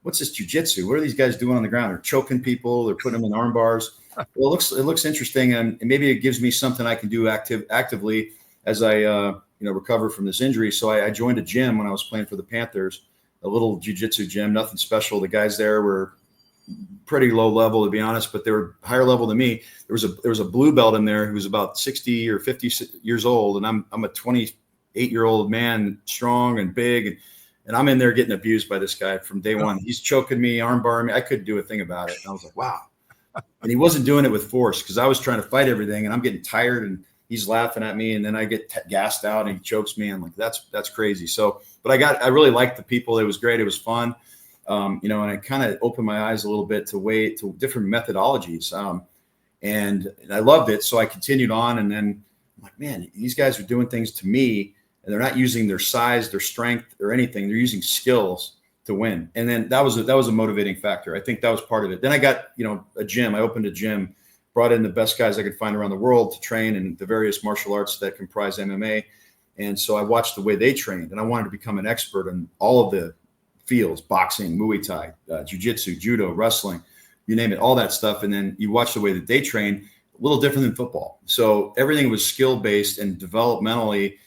B: What's this jiu-jitsu? What are these guys doing on the ground? They're choking people. They're putting them in arm bars. Well, it looks interesting. And maybe it gives me something I can do actively as I, recover from this injury. So I joined a gym when I was playing for the Panthers, a little jiu-jitsu gym, nothing special. The guys there were pretty low level, to be honest, but they were higher level than me. There was a blue belt in there who was about 60 or 50 years old. And I'm a 28-year-old man, strong and big. And I'm in there getting abused by this guy from day one. He's choking me, arm barring me. I couldn't do a thing about it. And I was like, wow. And he wasn't doing it with force, because I was trying to fight everything and I'm getting tired and he's laughing at me. And then I get gassed out and he chokes me. I'm like, that's crazy. So, but I really liked the people. It was great. It was fun. And I kind of opened my eyes a little bit to different methodologies. And I loved it. So I continued on, and then I'm like, man, these guys are doing things to me, and they're not using their size, their strength, or anything. They're using skills to win. And then that was a motivating factor. I think that was part of it. Then I got, a gym. I opened a gym, brought in the best guys I could find around the world to train in the various martial arts that comprise MMA. And so I watched the way they trained, and I wanted to become an expert in all of the fields: boxing, Muay Thai, jiu-jitsu, judo, wrestling, you name it, all that stuff. And then you watch the way that they train, a little different than football. So everything was skill-based and developmentally.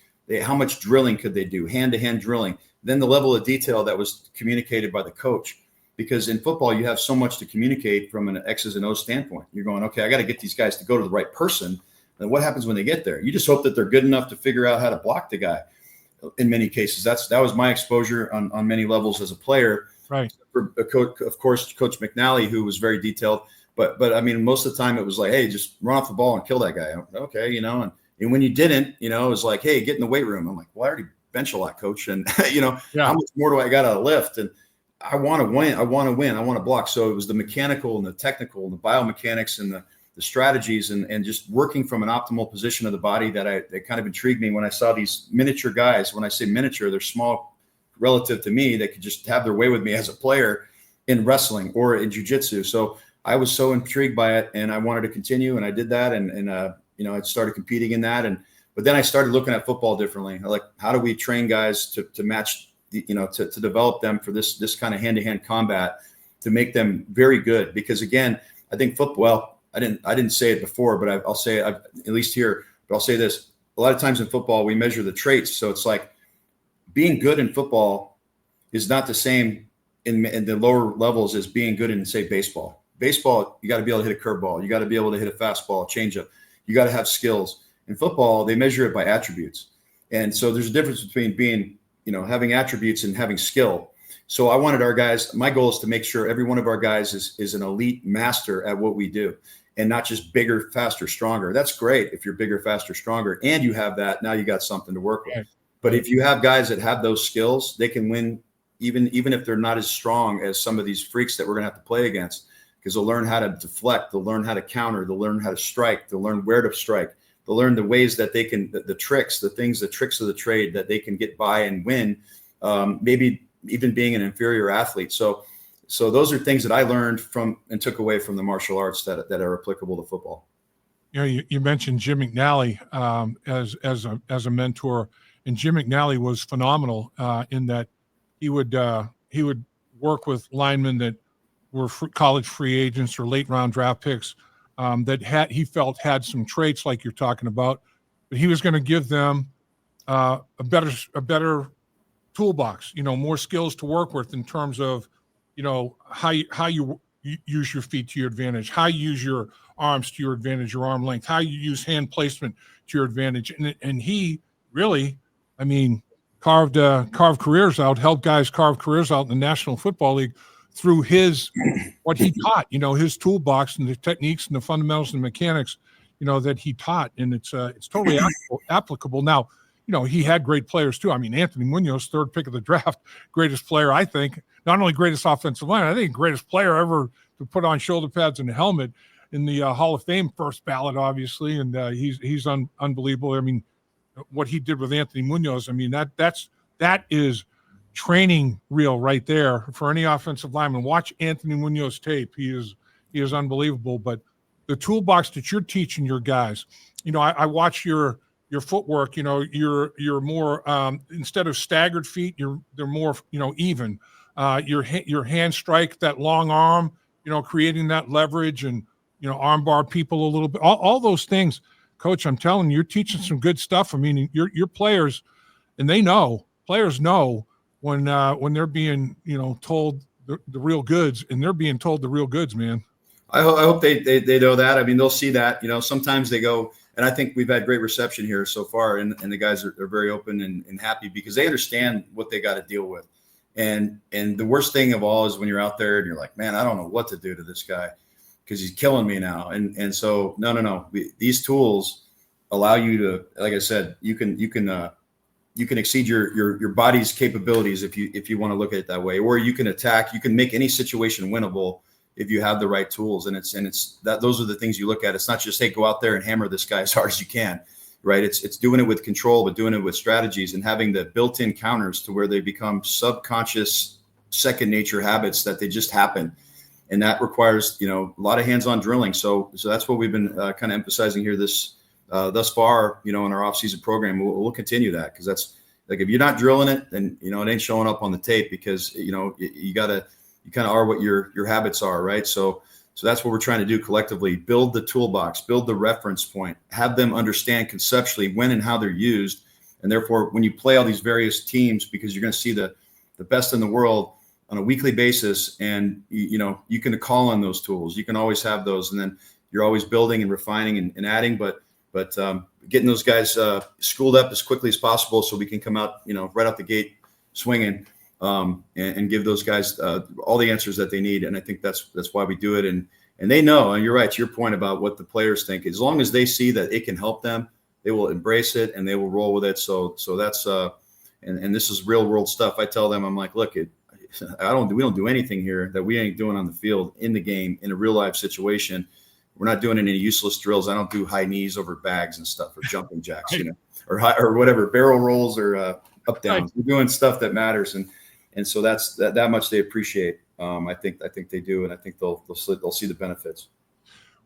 B: How much drilling could they do? Hand-to-hand drilling. Then the level of detail that was communicated by the coach. Because in football, you have so much to communicate from an X's and O's standpoint. You're going, okay, I got to get these guys to go to the right person. And what happens when they get there? You just hope that they're good enough to figure out how to block the guy. In many cases, that was my exposure on many levels as a player.
A: Right.
B: For a coach, of course, Coach McNally, who was very detailed. But I mean, most of the time it was like, hey, just run off the ball and kill that guy. Okay, and when you didn't, it was like, hey, get in the weight room. I'm like, well, I already bench a lot, coach, and how much more do I got to lift? And I want to win. I want to win. I want to block. So it was the mechanical and the technical and the biomechanics and the strategies and just working from an optimal position of the body that kind of intrigued me when I saw these miniature guys. When I say miniature, they're small relative to me. They could just have their way with me as a player in wrestling or in jiu-jitsu. So I was so intrigued by it, and I wanted to continue, and I did that. And I started competing in that. But then I started looking at football differently. Like, how do we train guys to match to develop them for this kind of hand-to-hand combat, to make them very good? Because again, I think football, I didn't say it before, but I'll say it at least here. But I'll say this: a lot of times in football, we measure the traits. So it's like being good in football is not the same in the lower levels as being good in, say, baseball. Baseball, you got to be able to hit a curveball. You got to be able to hit a fastball, changeup. You got to have skills. In football, they measure it by attributes. And so there's a difference between being, having attributes and having skill. So I wanted our guys, my goal is to make sure every one of our guys is an elite master at what we do, and not just bigger, faster, stronger. That's great if you're bigger, faster, stronger, and you have that. Now you got something to work with. But if you have guys that have those skills, they can win even if they're not as strong as some of these freaks that we're going to have to play against, because they'll learn how to deflect. They'll learn how to counter. They'll learn how to strike. They'll learn where to strike. They'll learn the ways that they can, the tricks, the tricks of the trade that they can get by and win, maybe even being an inferior athlete. So those are things that I learned from and took away from the martial arts that are applicable to football.
A: You mentioned Jim McNally as a mentor, and Jim McNally was phenomenal in that he would work with linemen that were college free agents or late round draft picks that he felt had some traits like you're talking about, but he was going to give them a better toolbox, more skills to work with in terms of, how you use your feet to your advantage, how you use your arms to your advantage, your arm length, how you use hand placement to your advantage. And he really, carved careers out, helped guys carve careers out in the National Football League through what he taught, his toolbox and the techniques and the fundamentals and the mechanics, that he taught. And it's totally applicable. Now, he had great players too. Anthony Munoz, third pick of the draft, greatest player, I think, not only greatest offensive line, I think greatest player ever to put on shoulder pads and a helmet in the Hall of Fame first ballot, obviously. And he's unbelievable. What he did with Anthony Munoz, that is training reel right there for any offensive lineman. Watch Anthony Munoz tape. He is unbelievable. But the toolbox that you're teaching your guys, I watch your footwork, you're more instead of staggered feet, they're more, even. Your hand strike, that long arm, creating that leverage and, arm bar people a little bit, all those things. Coach, I'm telling you, you're teaching some good stuff. Your players, and players know when they're being, told the real goods, and they're being told the real goods, man.
B: I hope they know that. They'll see that. Sometimes they go, and I think we've had great reception here so far, and the guys are very open and happy because they understand what they got to deal with. And the worst thing of all is when you're out there and you're like, man, I don't know what to do to this guy because he's killing me now. And so no. These tools allow you to, like I said, you can exceed your body's capabilities if you want to look at it that way, or you can attack. You can make any situation winnable if you have the right tools. And it's that those are the things you look at. It's not just, hey, go out there and hammer this guy as hard as you can, right? It's doing it with control, but doing it with strategies and having the built-in counters to where they become subconscious second nature habits that they just happen. And that requires, a lot of hands-on drilling. So that's what we've been kind of emphasizing here thus far, in our off-season program. We'll continue that because that's like, if you're not drilling it, then, it ain't showing up on the tape because, you kind of are what your habits are, right? So that's what we're trying to do collectively: build the toolbox, build the reference point, have them understand conceptually when and how they're used, and therefore when you play all these various teams, because you're going to see the best in the world on a weekly basis, and you can call on those tools. You can always have those, and then you're always building and refining and adding, but getting those guys schooled up as quickly as possible so we can come out, right out the gate swinging. And give those guys all the answers that they need. And I think that's why we do it. And they know, and you're right, to your point about what the players think, as long as they see that it can help them, they will embrace it and they will roll with it. So that's, and this is real world stuff. I tell them, I'm like, look, we don't do anything here that we ain't doing on the field, in the game, in a real life situation. We're not doing any useless drills. I don't do high knees over bags and stuff, or jumping jacks, or whatever, barrel rolls or up downs. We're doing stuff that matters. And so that's that much they appreciate. I think they do, and I think they'll see the benefits.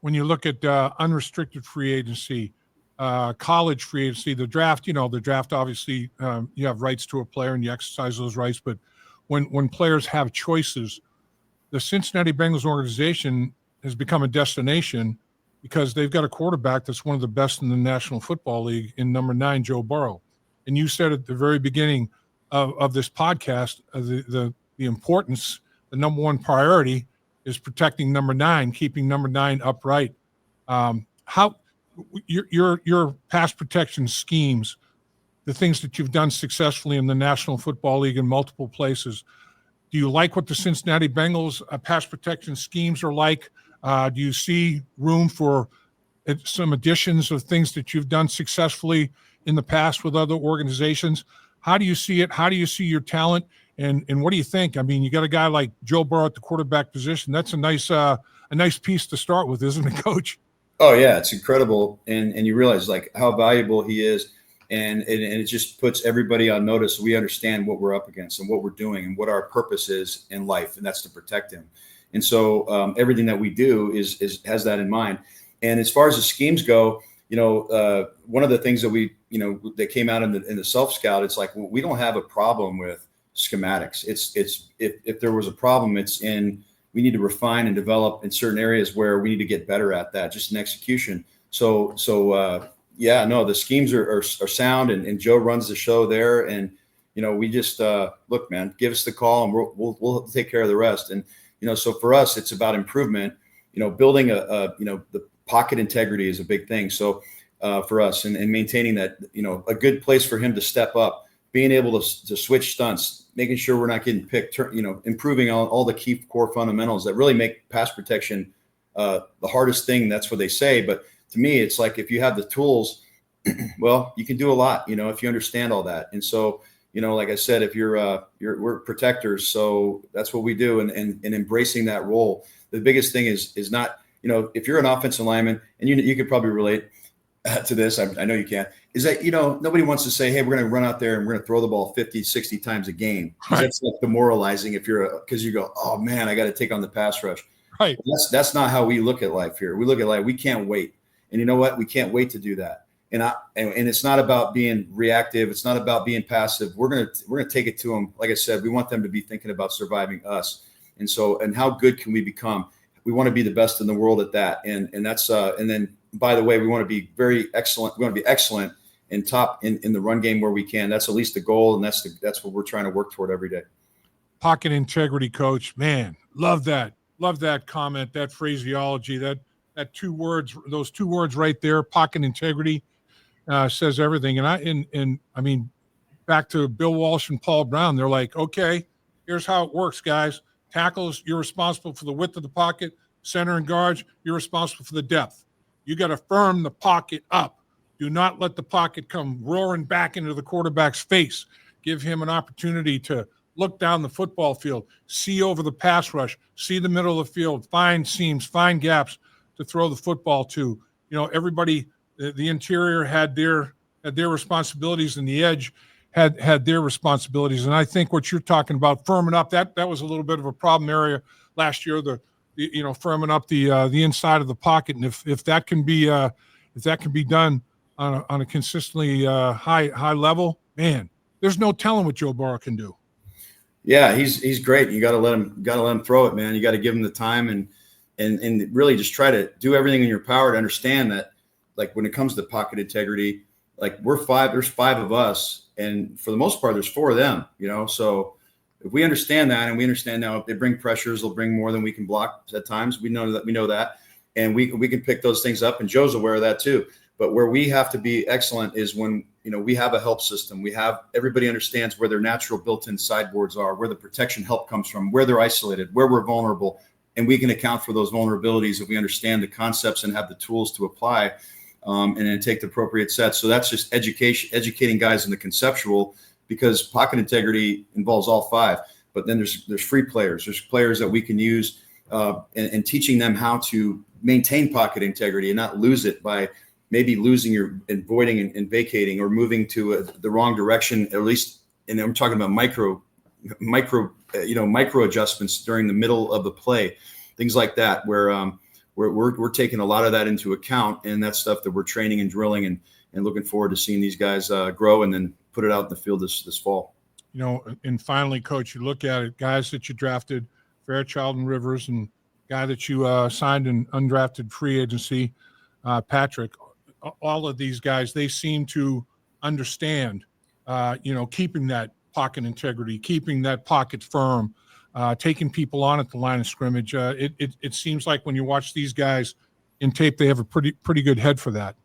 A: When you look at unrestricted free agency, college free agency, the draft, the draft obviously you have rights to a player and you exercise those rights. But when players have choices, the Cincinnati Bengals organization has become a destination because they've got a quarterback that's one of the best in the National Football League in number 9, Joe Burrow. And you said at the very beginning of this podcast, the importance, the number one priority is protecting number 9, keeping number 9 upright. How your pass protection schemes, the things that you've done successfully in the National Football League in multiple places, do you like what the Cincinnati Bengals pass protection schemes are like? Do you see room for some additions of things that you've done successfully in the past with other organizations? How do you see it? How do you see your talent? And what do you think? You got a guy like Joe Burrow at the quarterback position. That's a nice piece to start with, isn't it, Coach?
B: Oh yeah, it's incredible. And you realize like how valuable he is. And it just puts everybody on notice. We understand what we're up against and what we're doing and what our purpose is in life. And that's to protect him. And so everything that we do has that in mind. And as far as the schemes go, one of the things that that came out in the self scout, it's like, we don't have a problem with schematics. It's if there was a problem, it's in, we need to refine and develop in certain areas where we need to get better at that, just in execution. Yeah, no, the schemes are sound, and Joe runs the show there. And, we just look, man, give us the call and we'll take care of the rest. And, so for us, it's about improvement, building the pocket integrity is a big thing. So for us and maintaining that, a good place for him to step up, being able to switch stunts, making sure we're not getting picked, improving all the key core fundamentals that really make pass protection the hardest thing. That's what they say. But to me, it's like, if you have the tools, well, you can do a lot, if you understand all that. And so, like I said, if we're protectors, so that's what we do. And embracing that role. The biggest thing is not, if you're an offensive lineman, and you could probably relate to this, I know you can, is that, nobody wants to say, hey, we're going to run out there and we're going to throw the ball 50, 60 times a game. Right. That's like demoralizing because you go, oh man, I got to take on the pass rush.
A: Right.
B: That's not how we look at life here. We look at life, we can't wait. And you know what? We can't wait to do that. And it's not about being reactive. It's not about being passive. We're gonna take it to them. Like I said, we want them to be thinking about surviving us. And how good can we become? We want to be the best in the world at that. And that's and then, by the way, we want to be very excellent. We want to be excellent and top in the run game where we can. That's at least the goal, and that's what we're trying to work toward every day.
A: Pocket integrity, coach. Man, love that. Love that comment, that phraseology, that those two words right there, pocket integrity, says everything. And I mean, back to Bill Walsh and Paul Brown, they're like, okay, here's how it works, guys. Tackles, you're responsible for the width of the pocket. Center and guards, you're responsible for the depth. You got to firm the pocket up. Do not let the pocket come roaring back into the quarterback's face. Give him an opportunity to look down the football field, see over the pass rush, see the middle of the field, find seams, find gaps to throw the football to. Everybody, the interior had their responsibilities, and the edge had their responsibilities. And I think what you're talking about, firming up, that was a little bit of a problem area last year. Firming up the inside of the pocket, and if that can be done on a consistently high level, man, there's no telling what Joe Burrow can do.
B: Yeah, he's great. You got to let him throw it, man. You got to give him the time and really just try to do everything in your power to understand that, like, when it comes to pocket integrity, like, there's 5 of us, and for the most part, there's 4 of them, so if we understand that, and we understand now, if they bring pressures, they'll bring more than we can block at times. We know that, and we can pick those things up, and Joe's aware of that too. But where we have to be excellent is when, we have a help system. Everybody understands where their natural built-in sideboards are, where the protection help comes from, where they're isolated, where we're vulnerable, and we can account for those vulnerabilities if we understand the concepts and have the tools to apply, and then take the appropriate sets. So that's just educating guys in the conceptual, because pocket integrity involves all 5. But then there's free players. There's players that we can use, and teaching them how to maintain pocket integrity and not lose it by maybe losing and voiding and vacating, or moving to the wrong direction, at least. And I'm talking about micro adjustments during the middle of the play, things like that, where we're taking a lot of that into account, and that's stuff that we're training and drilling and looking forward to seeing these guys grow and then put it out in the field this fall.
A: And finally, Coach, you look at it, guys that you drafted, Fairchild and Rivers, and guy that you signed in undrafted free agency, Patrick. All of these guys, they seem to understand, keeping that pocket integrity, keeping that pocket firm, taking people on at the line of scrimmage. It seems like when you watch these guys in tape, they have a pretty good head for that.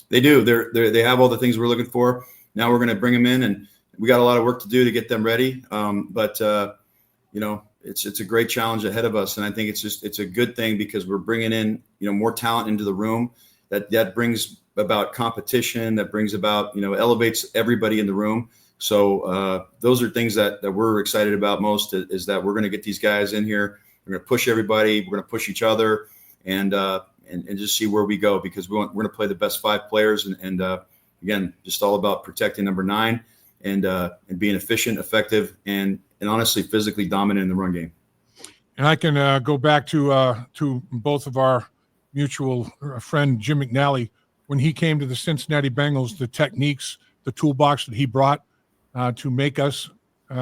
B: They do. They have all the things we're looking for. Now we're going to bring them in, and we got a lot of work to do to get them ready. But it's a great challenge ahead of us, and I think it's a good thing, because we're bringing in more talent into the room. That brings about competition. That brings about elevates everybody in the room. So those are things that we're excited about most. Is that we're going to get these guys in here. We're going to push everybody. We're going to push each other, and just see where we go, because we're going to play the best 5 players, and again, just all about protecting number 9 and being efficient, effective, and honestly physically dominant in the run game.
A: And I can go back to both of our mutual friend Jim McNally, when he came to the Cincinnati Bengals, the techniques, the toolbox that he brought to make us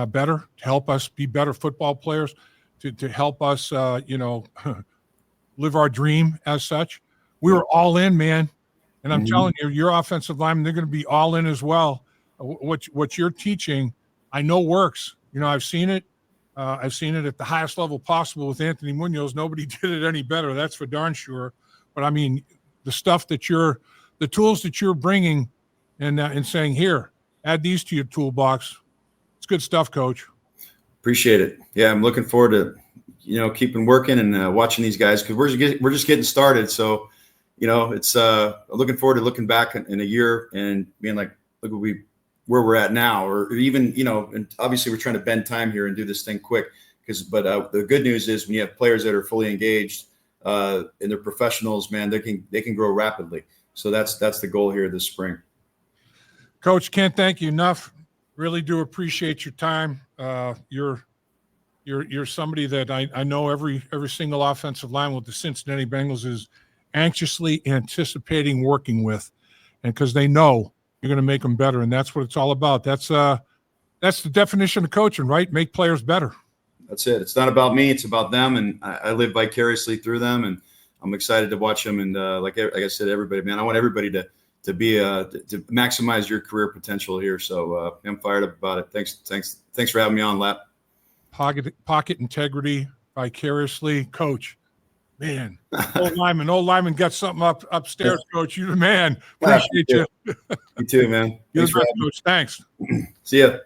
A: better, to help us be better football players. to help us, live our dream as such. We were all in, man. And I'm telling you, your offensive linemen, they're going to be all in as well. What you're teaching, I know works. I've seen it. I've seen it at the highest level possible with Anthony Munoz. Nobody did it any better. That's for darn sure. But I mean, the tools that you're bringing and saying, here, add these to your toolbox. It's good stuff, Coach.
B: Appreciate it. Yeah, I'm looking forward to, keeping working and watching these guys, because we're just getting started. So, it's looking forward to looking back in a year and being like, look where we're at now, or even, and obviously we're trying to bend time here and do this thing quick. But the good news is when you have players that are fully engaged and they're professionals, man, they can grow rapidly. So that's the goal here this spring.
A: Coach, can't thank you enough. Really do appreciate your time. You're somebody that I know every single offensive line with the Cincinnati Bengals is anxiously anticipating working with, and because they know you're going to make them better, and that's what it's all about. That's the definition of coaching, right? Make players better. That's
B: it. It's not about me; it's about them, and I live vicariously through them, and I'm excited to watch them. And like I said, everybody, man, I want everybody to maximize your career potential here. So I'm fired up about it. Thanks for having me on, Lap.
A: Pocket integrity, vicariously, Coach. Man, old lineman got something upstairs, Coach. You the man. Appreciate you.
B: You too, man.
A: Thanks, Coach. Thanks.
B: See ya.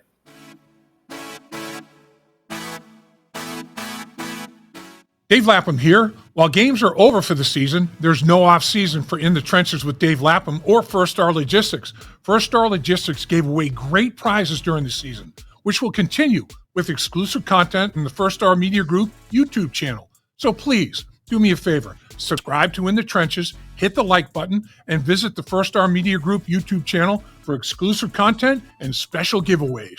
A: Dave Lapham here. While games are over for the season, there's no off-season for In the Trenches with Dave Lapham or First Star Logistics. First Star Logistics gave away great prizes during the season, which will continue with exclusive content in the First Star Media Group YouTube channel. So please, do me a favor. Subscribe to In the Trenches, hit the like button, and visit the First Star Media Group YouTube channel for exclusive content and special giveaways.